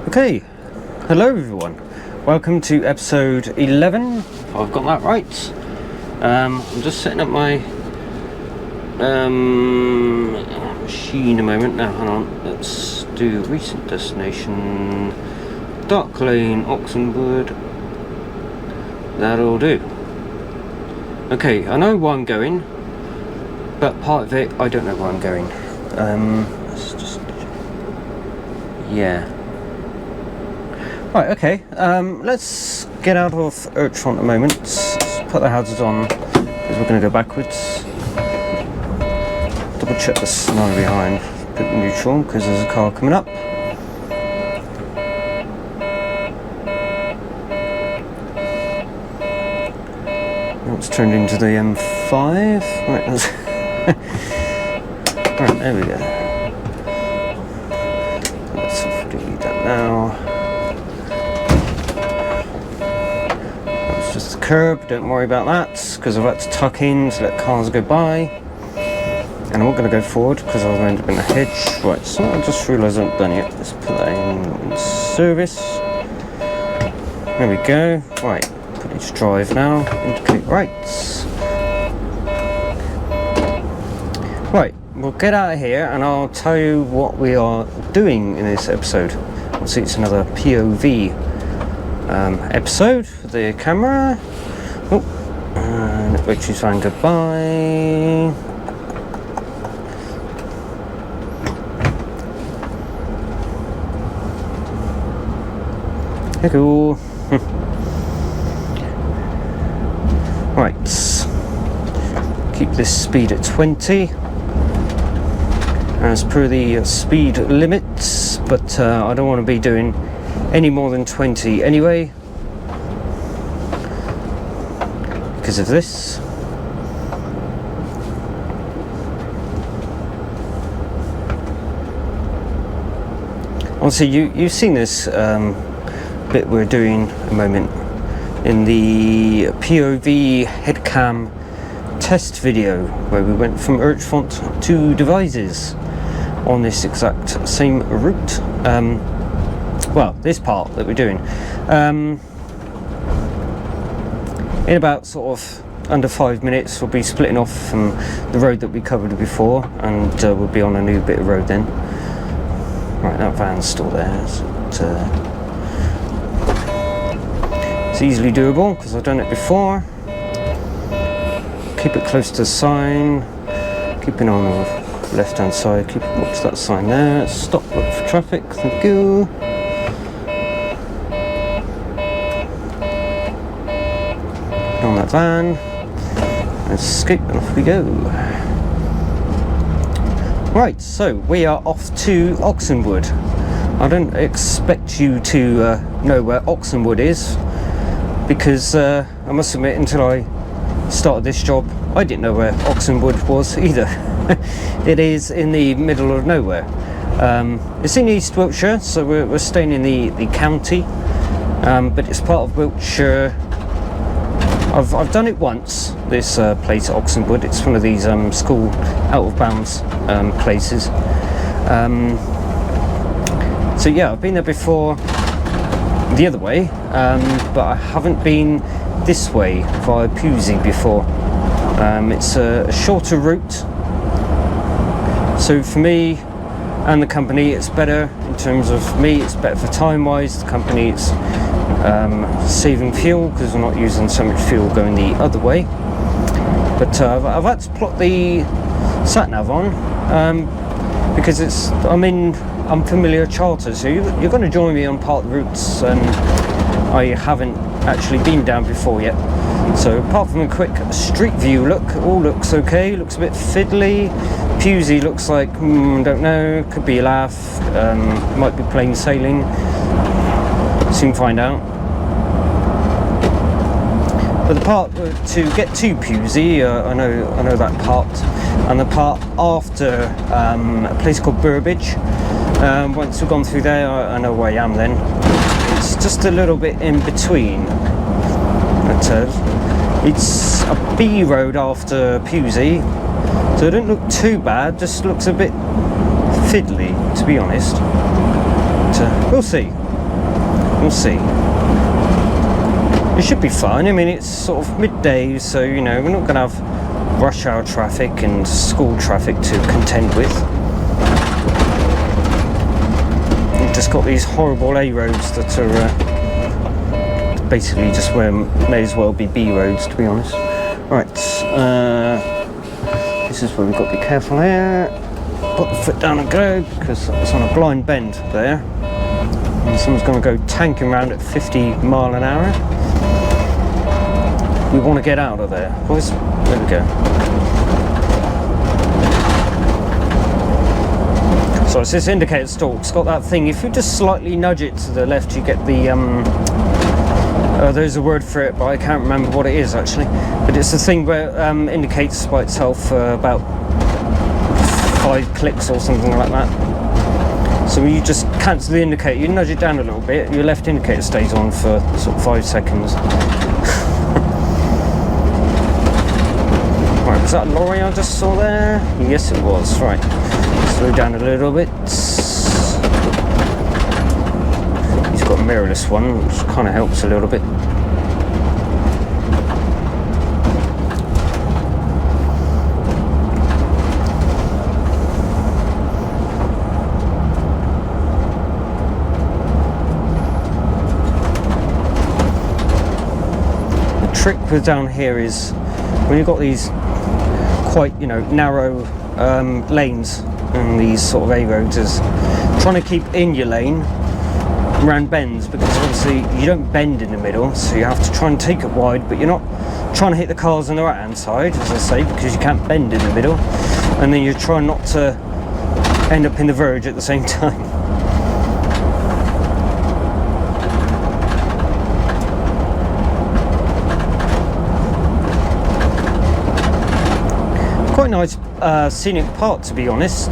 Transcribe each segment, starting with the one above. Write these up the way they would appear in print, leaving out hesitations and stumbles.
Okay, hello everyone. Welcome to episode 11. I've got that right. I'm just setting up my machine a moment. Now, hang on. Let's do recent destination. Dark Lane, Oxenwood. That'll do. Okay, I know where I'm going, but part of it, I don't know where I'm going. Let's just... yeah. Right, okay, let's get out of Urchfont a moment. Let's put the hazards on, because we're going to go backwards. Double check the snow behind. Put neutral, because there's a car coming up. It's turned into the M5. Right, right, there we go. Let's do that now. That's just the curb, don't worry about that, because I've had to tuck in to let cars go by. And I'm not going to go forward because I'll end up in a hedge. Right, so I just realised I haven't done it. Let's put that in service. There we go. Right. Let's drive now, indicate rights. Right, we'll get out of here and I'll tell you what we are doing in this episode. Obviously it's another POV episode for the camera. Oh, and Richie's saying goodbye. Hello. Right, keep this speed at 20 as per the speed limits, but I don't want to be doing any more than 20 anyway because of this. Obviously you've seen this bit we're doing a moment in the POV headcam test video where we went from Urchfont to Devizes on this exact same route. Well, this part that we're doing. In about sort of under 5 minutes we'll be splitting off from the road that we covered before and we'll be on a new bit of road then. Right, that van's still there. So, it's easily doable because I've done it before. Keep it close to the sign. Keeping on the left hand side. Keep it watch that sign there. Stop, look for traffic. Thank you. On that van. Escape and off we go. Right, so we are off to Oxenwood. I don't expect you to know where Oxenwood is. Because I must admit, until I started this job, I didn't know where Oxenwood was either. It is in the middle of nowhere. It's in East Wiltshire, so we're staying in the county, but it's part of Wiltshire. I've done it once, this place at Oxenwood. It's one of these school out-of-bounds places. So yeah, I've been there before the other way, but I haven't been this way via Pewsey before. It's a shorter route, so for me and the company it's better. In terms of me, it's better for time wise. The company, it's saving fuel because we're not using so much fuel going the other way. But I've had to plot the sat nav on because it's I'm in unfamiliar charter, so you're going to join me on part of the routes and I haven't actually been down before yet. So apart from a quick street view look, all looks okay. Looks a bit fiddly. Pewsey looks like don't know, could be a laugh, might be plain sailing, soon find out. But the part to get to Pewsey, I know that part, and the part after a place called Burbage. Once we've gone through there, I know where I am then. It's just a little bit in between. But, it's a B road after Pewsey, so it didn't look too bad, just looks a bit fiddly, to be honest. But, we'll see. we'll see. It should be fine. I mean, it's sort of midday, so you know we're not going to have rush hour traffic and school traffic to contend with. We've just got these horrible A roads that are basically just where may as well be B roads, to be honest. Right, this is where we've got to be careful here. Put the foot down and go, because it's on a blind bend there. And someone's going to go tanking around at 50 mile an hour. We want to get out of there, boys. There we go. So it's this indicator stalk. It's got that thing. If you just slightly nudge it to the left, you get the there's a word for it, but I can't remember what it is actually. But it's the thing where indicates by itself about 5 clicks or something like that. So when you just cancel the indicator, you nudge it down a little bit, your left indicator stays on for sort of 5 seconds. Right, was that a lorry I just saw there? Yes it was. Right, slow down a little bit. He's got a mirrorless one, which kind of helps a little bit. The trick with down here is when you've got these quite, you know, narrow lanes and these sort of A roads, is trying to keep in your lane around bends, because obviously you don't bend in the middle, so you have to try and take it wide, but you're not trying to hit the cars on the right hand side, as I say, because you can't bend in the middle, and then you're trying not to end up in the verge at the same time. Quite a nice scenic part, to be honest.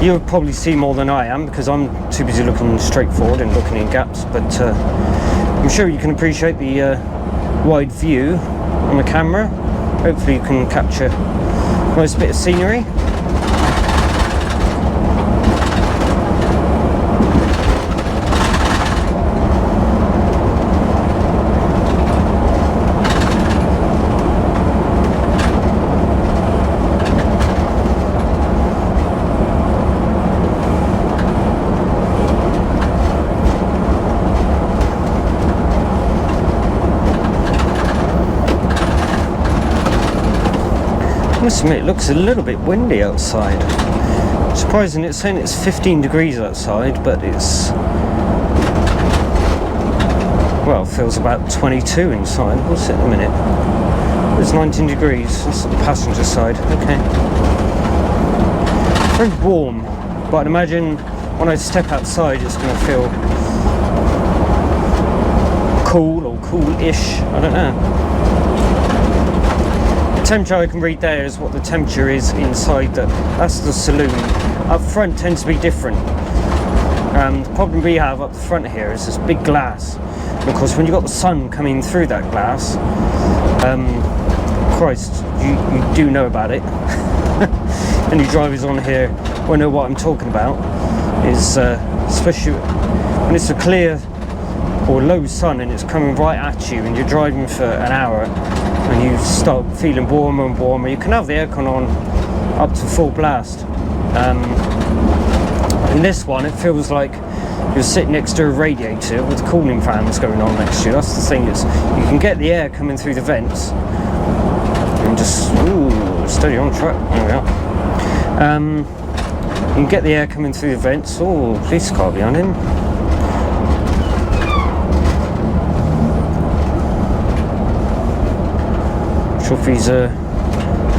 You'll probably see more than I am, because I'm too busy looking straight forward and looking in gaps, but I'm sure you can appreciate the wide view on the camera. Hopefully you can capture a nice bit of scenery. I must admit, it looks a little bit windy outside. Surprising, it's saying it's 15 degrees outside, but it's, well, feels about 22 inside. What's it in a minute? It's 19 degrees. That's the passenger side. Okay. Very warm, but I'd imagine when I step outside, it's going to feel cool or cool-ish. I don't know. Temperature I can read there is what the temperature is inside. That's the saloon. Up front tends to be different. The problem we have up the front here is this big glass. Because when you've got the sun coming through that glass, Christ, you do know about it. Any drivers on here will know what I'm talking about. Is especially when it's a clear or low sun and it's coming right at you and you're driving for an hour, and you start feeling warmer and warmer. You can have the aircon on up to full blast. In this one, it feels like you're sitting next to a radiator with cooling fans going on next to you. That's the thing, is you can get the air coming through the vents and just, ooh, steady on track. There we are. You can get the air coming through the vents. Oh, police car behind him. If he's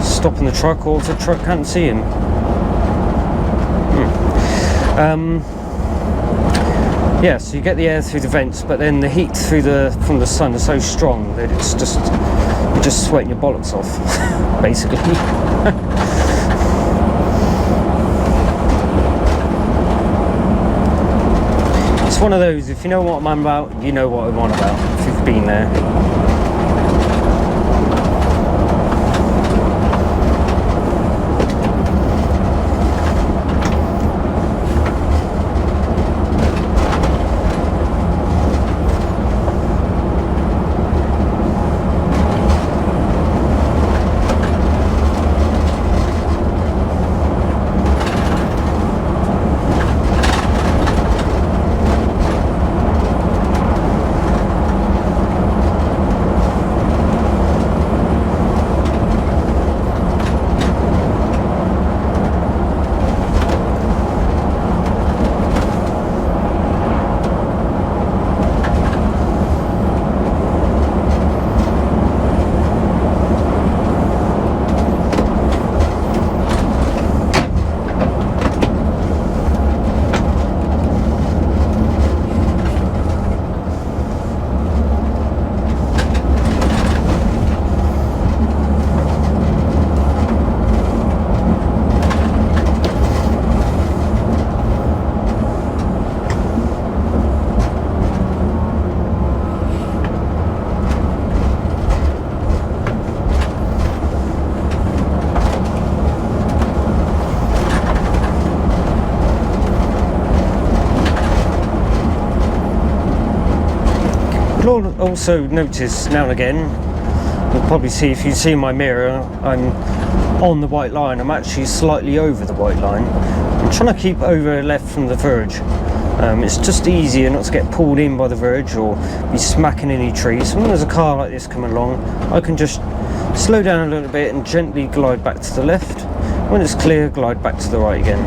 stopping the truck or if the truck can't see him. Yeah, so you get the air through the vents, but then the heat from the sun is so strong that it's just, you're just sweating your bollocks off, basically. It's one of those, if you know what I'm on about, you know what I'm on about, if you've been there. You'll also notice now and again, you'll probably see, if you see my mirror, I'm on the white line. I'm actually slightly over the white line. I'm trying to keep over left from the verge. It's just easier not to get pulled in by the verge or be smacking any trees. So when there's a car like this coming along, I can just slow down a little bit and gently glide back to the left. When it's clear, glide back to the right again.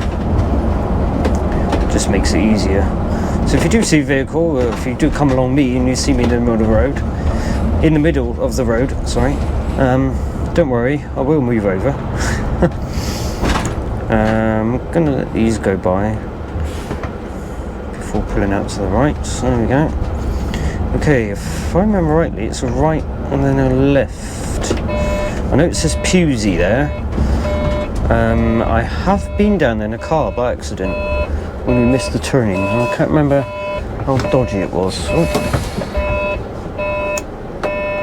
Just makes it easier. So if you do see a vehicle, or if you do come along me and you see me in the middle of the road, don't worry, I will move over. I'm gonna let these go by before pulling out to the right. So there we go. Okay, if I remember rightly, it's a right and then a left. I know it says Pewsey there. I have been down there in a car by accident when we missed the turning. I can't remember how dodgy it was. Oh.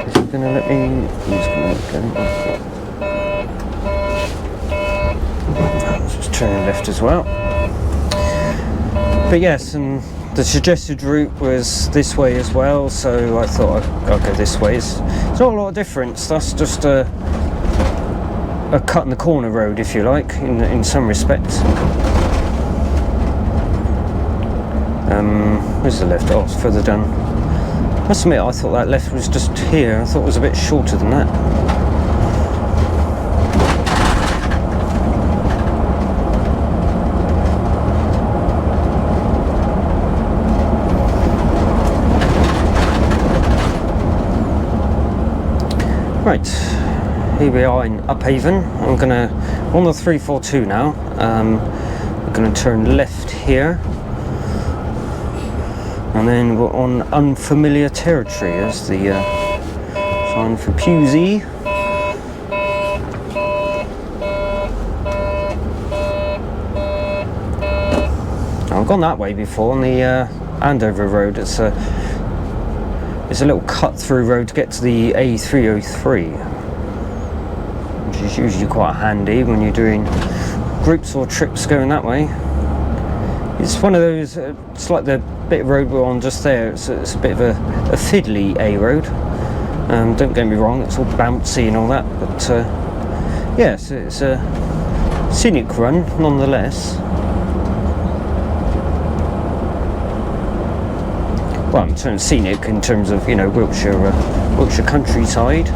Is he gonna let me? He's gonna go. Let's just turn left as well. But yes, and the suggested route was this way as well, so I thought I'll go this way. It's not a lot of difference. That's just a cut in the corner road, if you like, in some respects. Where's the left? Oh, it's further down. I must admit, I thought that left was just here. I thought it was a bit shorter than that. Right, here we are in Upavon. I'm on the 342 now. I'm gonna turn left here. And then we're on unfamiliar territory as the sign for Pewsey. I've gone that way before on the Andover Road. It's a little cut-through road to get to the A303, which is usually quite handy when you're doing groups or trips going that way. It's one of those, it's like the bit of road we're on just there, it's a bit of a fiddly A road. Don't get me wrong, it's all bouncy and all that, but yes, it's a scenic run nonetheless. Well, in terms of scenic, in terms of, you know, Wiltshire countryside.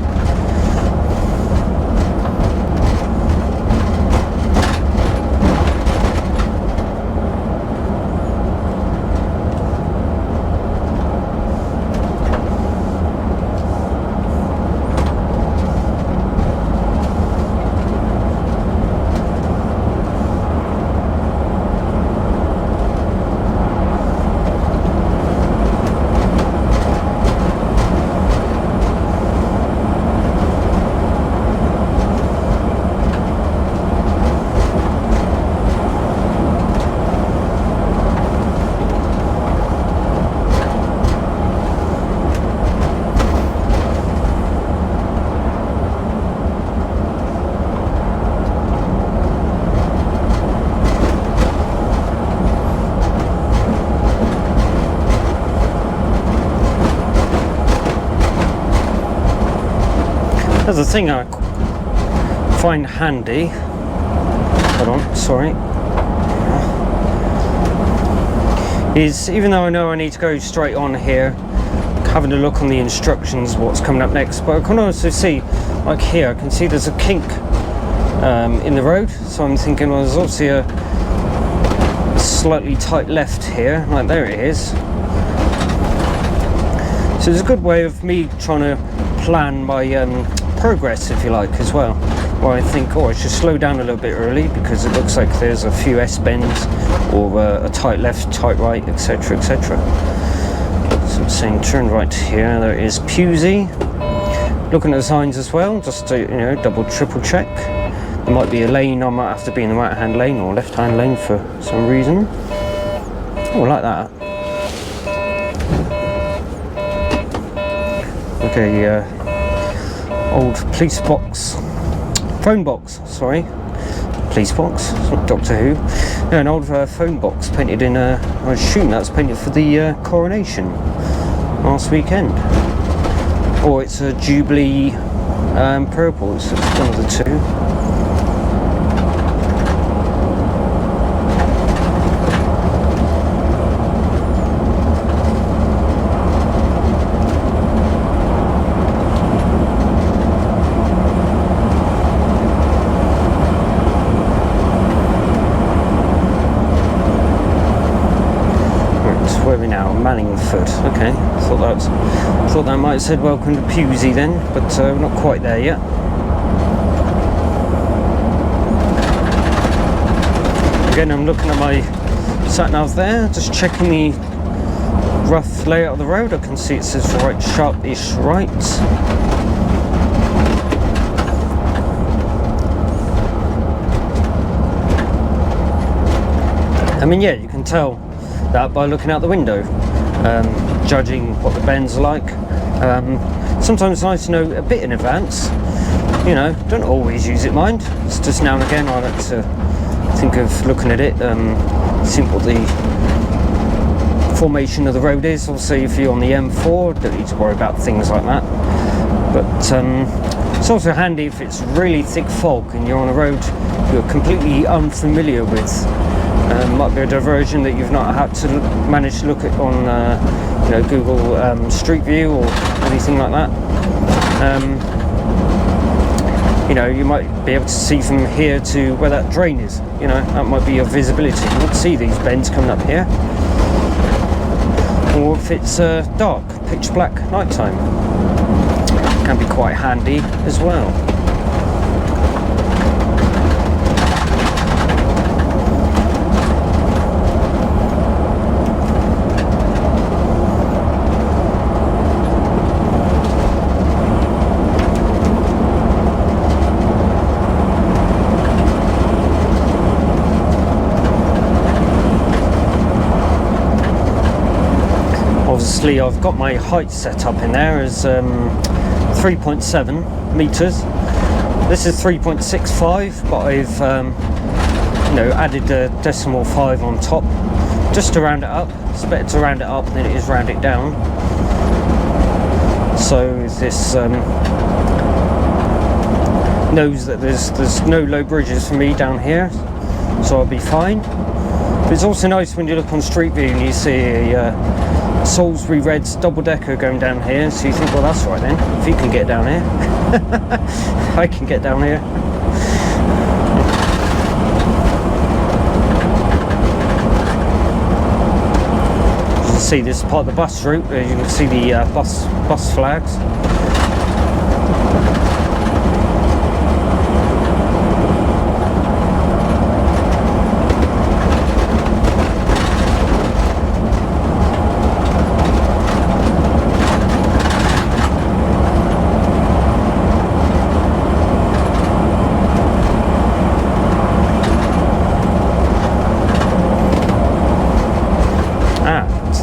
There's a thing I find handy. Hold on, sorry. Is even though I know I need to go straight on here, having a look on the instructions, what's coming up next. But I can also see, like here, I can see there's a kink in the road. So I'm thinking, well, there's obviously a slightly tight left here. Like there it is. So it's a good way of me trying to plan my progress, if you like, as well, where I think, oh, I should slow down a little bit early because it looks like there's a few S-bends or a tight left, tight right, etc, etc. So I'm saying turn right here. There is Pewsey. Looking at the signs as well, just to, you know, double triple check. There might be a lane I might have to be in the right hand lane or left hand lane for some reason. Oh, I like that. Okay, old police box, phone box, sorry, police box, it's not Doctor Who. No, an old phone box painted in, I assume that's painted for the coronation. last weekend. Or it's a Jubilee purple, it's one of the two. Where are we now? Manningford. Okay, thought that might have said welcome to Pewsey then, but we're not quite there yet. Again, I'm looking at my sat nav there, just checking the rough layout of the road. I can see it says right sharp-ish right. I mean, yeah, you can tell that by looking out the window, judging what the bends are like. Sometimes it's nice to know a bit in advance, you know, don't always use it mind, it's just now and again I like to think of looking at it, seeing what the formation of the road is. Obviously if you're on the M4, don't need to worry about things like that, but it's also handy if it's really thick fog and you're on a road you're completely unfamiliar with. Might be a diversion that you've not had to manage to look at on you know, Google Street View or anything like that. You know, you might be able to see from here to where that drain is, you know, that might be your visibility. You won't see these bends coming up here. Or if it's dark, pitch black night time, can be quite handy as well. Obviously I've got my height set up in there as 3.7 meters. This is 3.65, but I've you know, added a decimal 5 on top just to round it up. It's better to round it up than it is round it down. So this knows that there's no low bridges for me down here, so I'll be fine. But it's also nice when you look on Street View and you see a Salisbury Reds double-decker going down here, so you think, well, that's right then, if you can get down here, I can get down here. You can see this is part of the bus route, you can see the bus flags.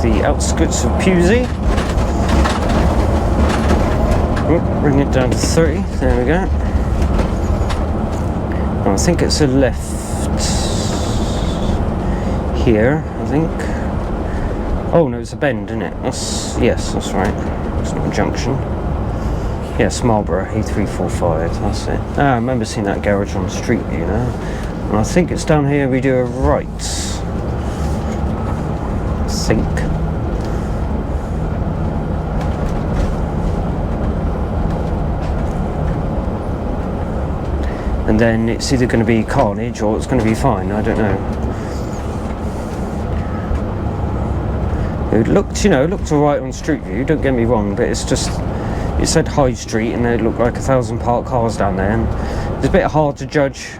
The outskirts of Pewsey. Oh, bring it down to 30. There we go. Oh, I think it's a left here, I think. Oh no, it's a bend, isn't it? Yes, that's right. It's not a junction. Yes, Marlborough, E345, that's it. I remember seeing that garage on the street, you know. And I think it's down here we do a right. I think. And then it's either going to be carnage or it's going to be fine, I don't know. It looked, you know, it looked alright on Street View, don't get me wrong, but it's just, it said High Street and it looked like 1,000 parked cars down there, and it's a bit hard to judge,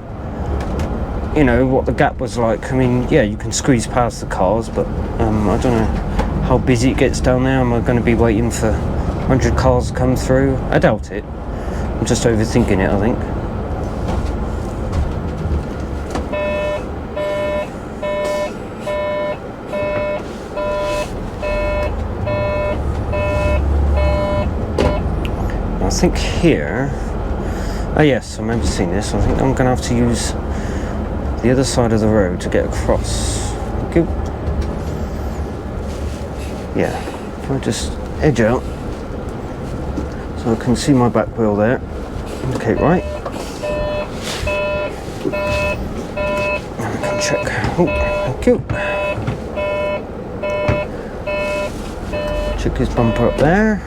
you know, what the gap was like. I mean, yeah, you can squeeze past the cars, but I don't know how busy it gets down there. Am I going to be waiting for 100 cars to come through? I doubt it. I'm just overthinking it, I think. I think here, oh yes, I remember seeing this. I think I'm going to have to use the other side of the road to get across. Yeah, if I just edge out so I can see my back wheel there. Indicate right. And I can check. Oh, thank you. Check his bumper up there.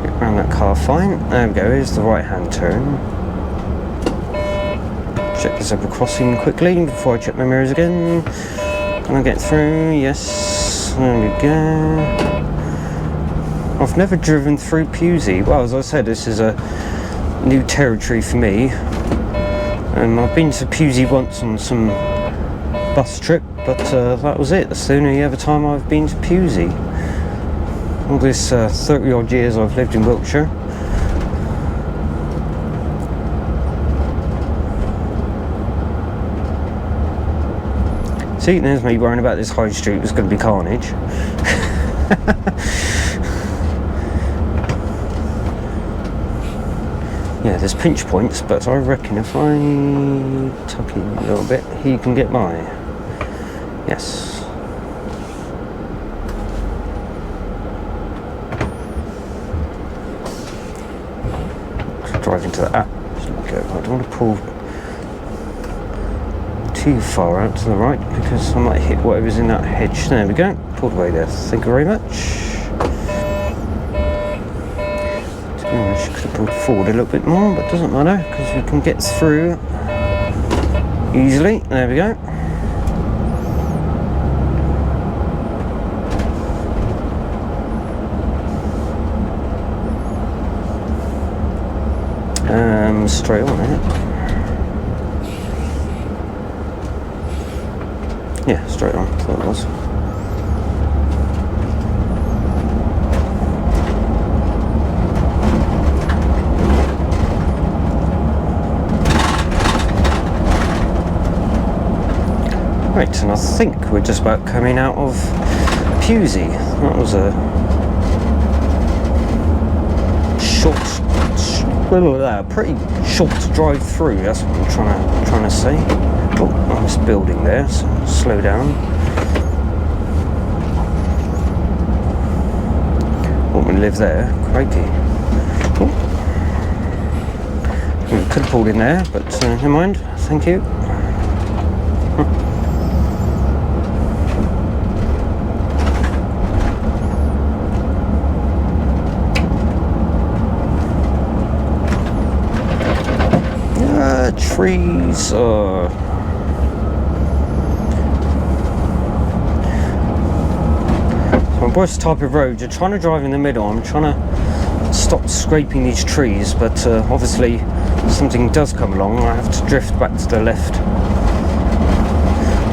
Get around that car fine. There we go, here's the right hand turn. Check the zebra crossing quickly before I check my mirrors again. Can I get through? Yes. There we go. I've never driven through Pewsey. Well, as I said, this is a new territory for me. I've been to Pewsey once on some bus trip, but that was it. That's the only ever time I've been to Pewsey. All this 30 odd years I've lived in Wiltshire. See, there's me worrying about this high street was going to be carnage. Yeah, there's pinch points, but I reckon if I tuck in a little bit, he can get by. Yes. Drive into that. Go. I don't want to pull too far out to the right because I might hit whatever's in that hedge. There we go. Pulled away there. Thank you very much. To be honest, could have pulled forward a little bit more, but it doesn't matter because we can get through easily. There we go. Straight on it. Yeah, straight on. Thought it was. Right, and I think we're just about coming out of Pewsey. That was a pretty short drive through. That's what I'm trying to say. Oh, nice building there. So slow down. Oh, we live there. Crikey. Oh. Could have pulled in there, but never mind. Thank you. Trees. On both type of roads, you're trying to drive in the middle. I'm trying to stop scraping these trees, but obviously if something does come along, I have to drift back to the left.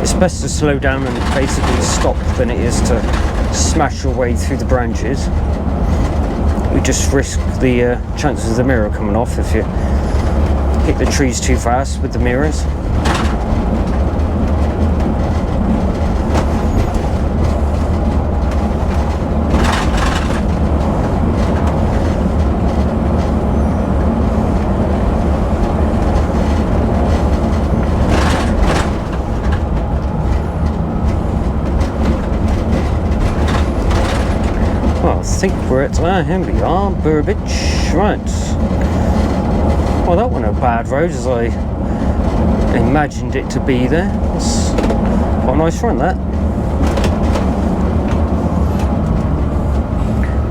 It's best to slow down and basically stop than it is to smash your way through the branches. You just risk the chances of the mirror coming off if you hit the trees too fast with the mirrors. Well, I think we're at here we are, Burbage. Right. Well, that wasn't a bad road as I imagined it to be there. That's quite a nice front, that.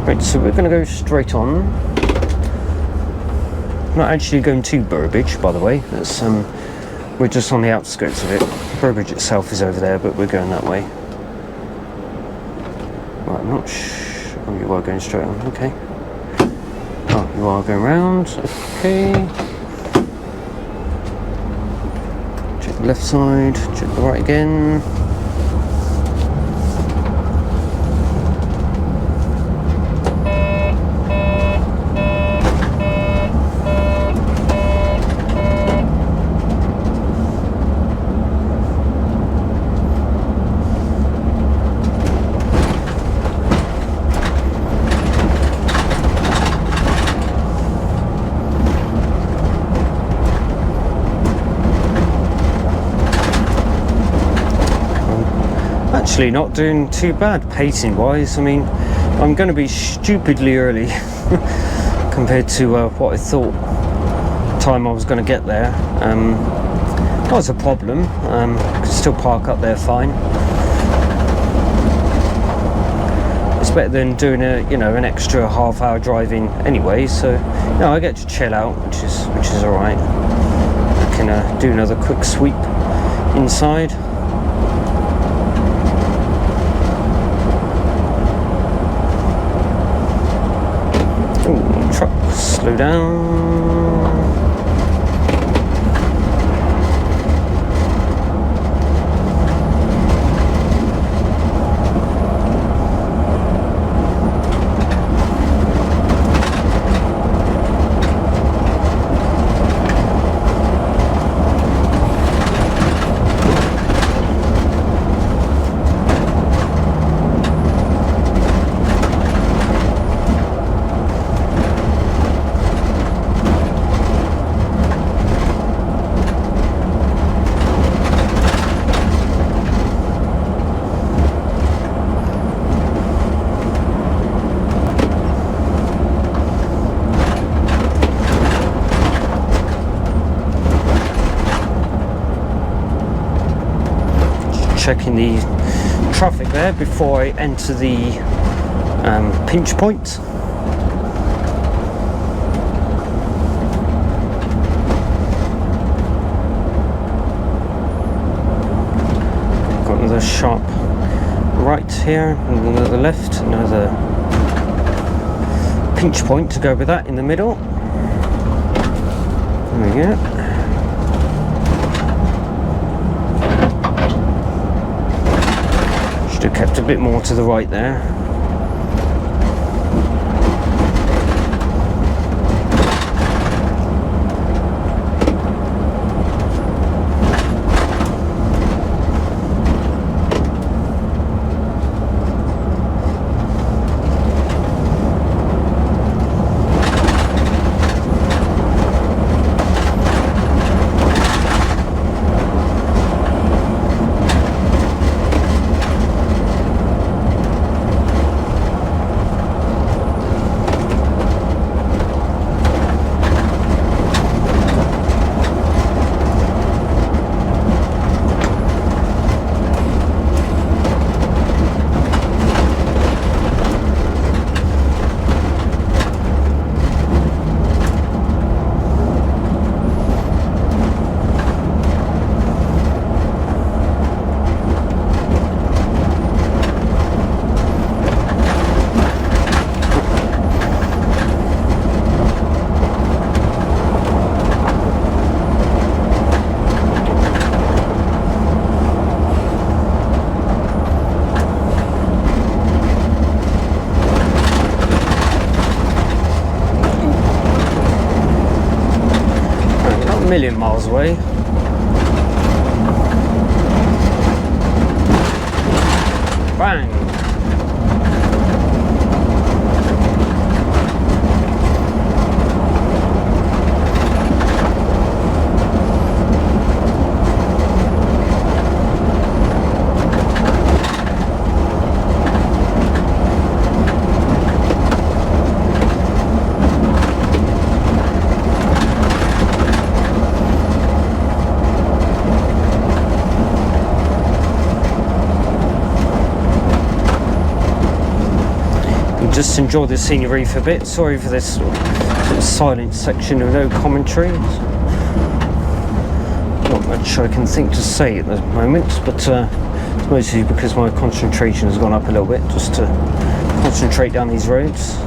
Right, so we're going to go straight on. Not actually going to Burbage, by the way. That's, we're just on the outskirts of it. Burbage itself is over there, but we're going that way. Right, I'm not sure. Oh, you are going straight on, okay. Oh, you are going round, okay. Check the left side, check the right again. Actually not doing too bad pacing wise. I mean, I'm going to be stupidly early compared to what I thought time I was going to get there. That was a problem. Could still park up there fine. It's better than doing an extra half-hour driving anyway. So I get to chill out, which is all right. I can do another quick sweep inside. Ooh, truck, slow down. Checking the traffic there before I enter the pinch point. Got another sharp right here and another left, another pinch point to go with that in the middle. There we go. Should have kept a bit more to the right there. Million miles away. Bang! Just enjoy the scenery for a bit. Sorry for this sort of silent section of no commentary. Not much I can think to say at the moment, but it's mostly because my concentration has gone up a little bit, just to concentrate down these roads.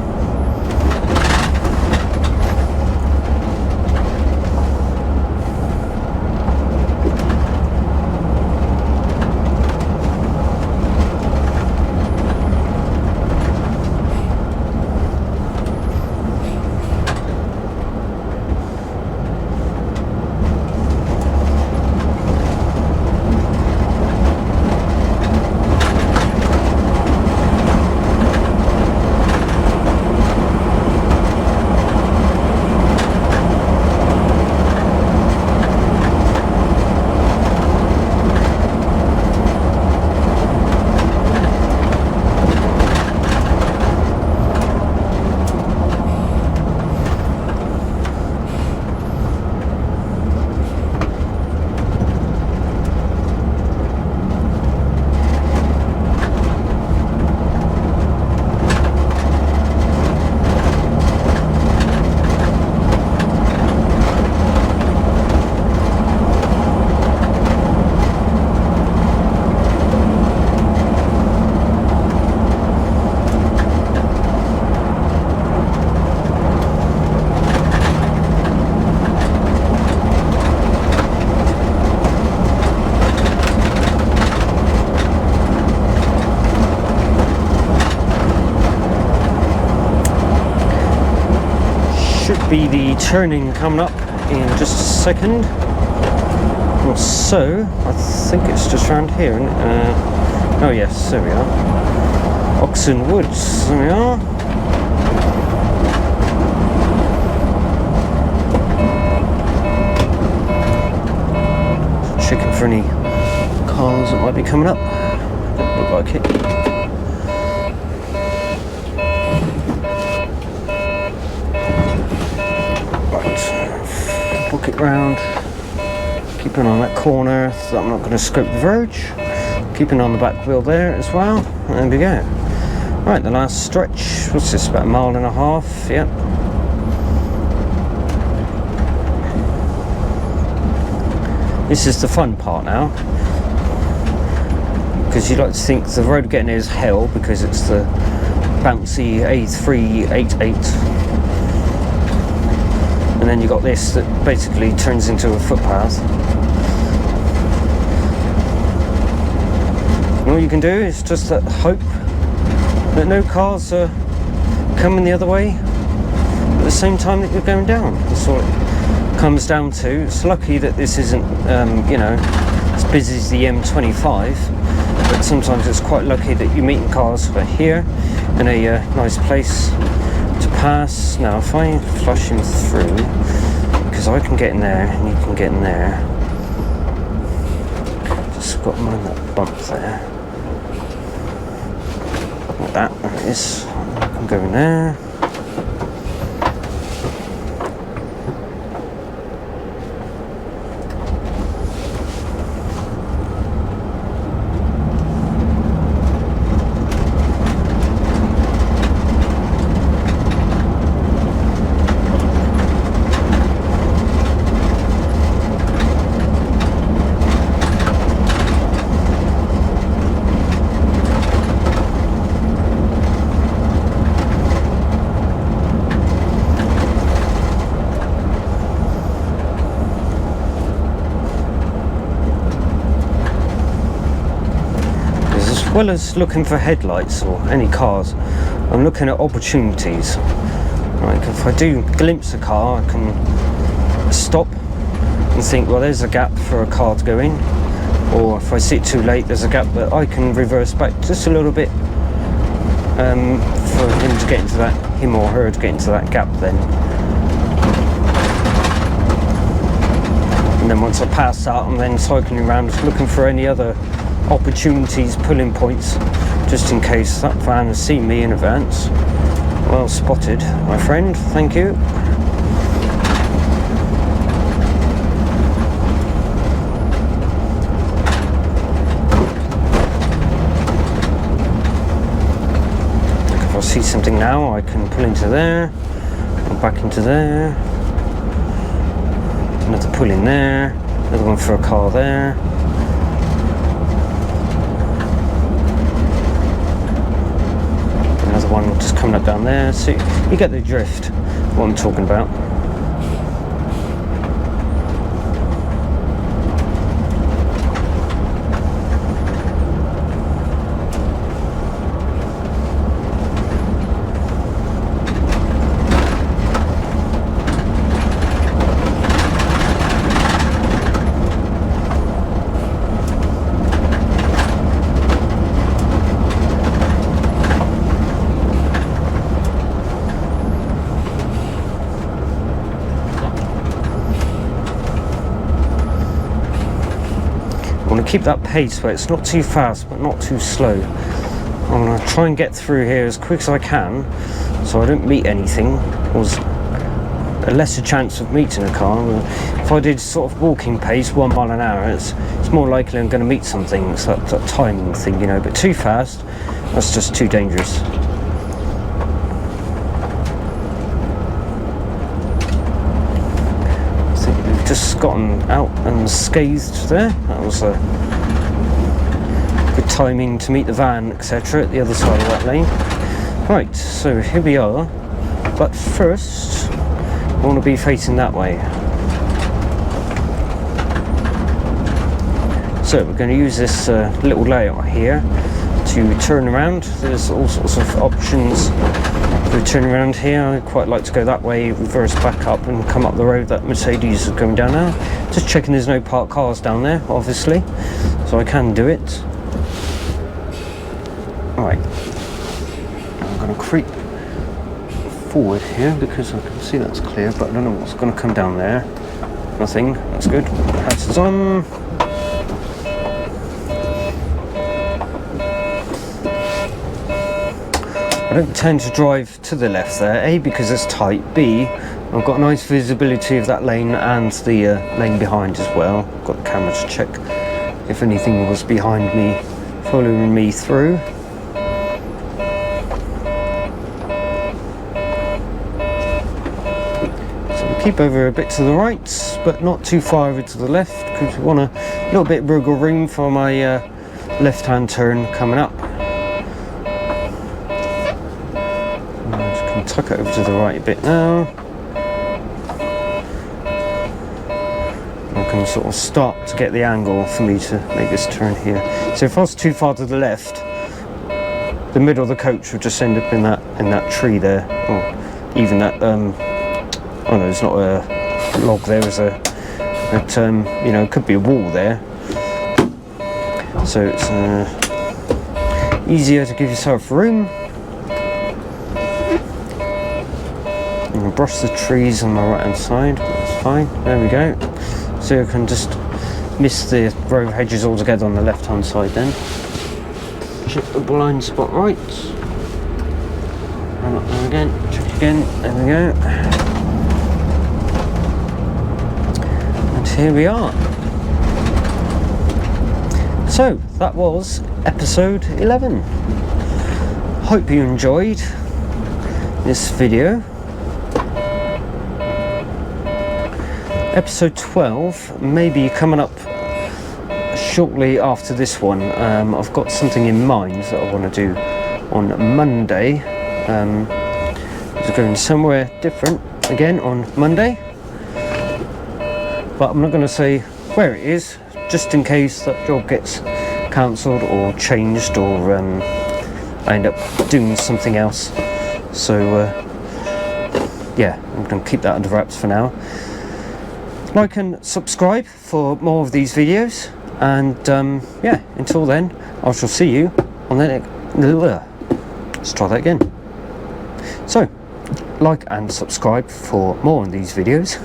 be the turning coming up in just a second. So I think it's just around here, isn't it? Oh yes, there we are. Oxenwood, there we are. Checking for any cars that might be coming up. Don't look like it. Right, book it round. Keeping on that corner so I'm not going to scrape the verge. Keeping on the back wheel there as well. There we go. Right, the last stretch. What's this? About a mile and a half. Yep. This is the fun part now, because you like to think the road getting there is hell because it's the bouncy A388, and then you got this that basically turns into a footpath. And all you can do is just hope that no cars are coming the other way at the same time that you're going down. That's all it comes down to. It's lucky that this isn't, you know, as busy as the M25, but sometimes it's quite lucky that you're meeting cars here in a nice place to pass. Now, if I flush him through, because I can get in there and you can get in there, just got to mind that bump there. Like that, there it is. I can go in there. As well as looking for headlights or any cars, I'm looking at opportunities. Like if I do glimpse a car, I can stop and think, well, there's a gap for a car to go in, or if I see it too late, there's a gap that I can reverse back just a little bit for him to get into that, him or her to get into that gap then. And then once I pass that, I'm then cycling around just looking for any other opportunities, pulling points, just in case that van has seen me in advance. Well spotted, my friend, thank you. If I see something now, I can pull into there, or back into there, another pull in there, another one for a car there. Another one just coming up down there, so you get the drift, what I'm talking about. I want to keep that pace where it's not too fast but not too slow. I'm going to try and get through here as quick as I can so I don't meet anything, or a lesser chance of meeting a car. If I did sort of walking pace, 1 mile an hour, it's more likely I'm going to meet something. It's that timing thing, you know, but too fast, that's just too dangerous. Just gotten out unscathed there. That was good timing to meet the van, etc. at the other side of that lane. Right, so here we are, but first I want to be facing that way. So we're going to use this little layout here to turn around. There's all sorts of options for turning around here. I quite like to go that way, reverse back up and come up the road that Mercedes is going down now. Just checking there's no parked cars down there, obviously, so I can do it. Alright, I'm going to creep forward here because I can see that's clear, but I don't know what's going to come down there. Nothing, that's good. Hazards on. I don't tend to drive to the left there, A, because it's tight, B, I've got nice visibility of that lane and the lane behind as well. I've got the camera to check if anything was behind me following me through. So keep over a bit to the right, but not too far over to the left, because we want a little bit of wiggle room for my left-hand turn coming up. Tuck it over to the right a bit now. I can sort of start to get the angle for me to make this turn here. So if I was too far to the left, the middle of the coach would just end up in that tree there, or even that. Oh no, it's not a log there. There's but you know, it could be a wall there. So it's easier to give yourself room. Brush the trees on the right hand side, that's fine, there we go. So you can just miss the row of hedges altogether on the left hand side then. Check the blind spot right. Run up there again, check again, there we go. And here we are. So that was episode 11. Hope you enjoyed this video. Episode 12 may be coming up shortly after this one. I've got something in mind that I want to do on Monday. It's going somewhere different again on Monday, but I'm not going to say where it is, just in case that job gets cancelled or changed, or I end up doing something else. So yeah, I'm going to keep that under wraps for now. Like and subscribe for more of these videos, and yeah, until then, I shall see you on the next. Let's try that again. So, like and subscribe for more of these videos,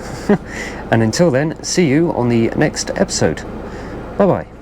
and until then, see you on the next episode. Bye bye.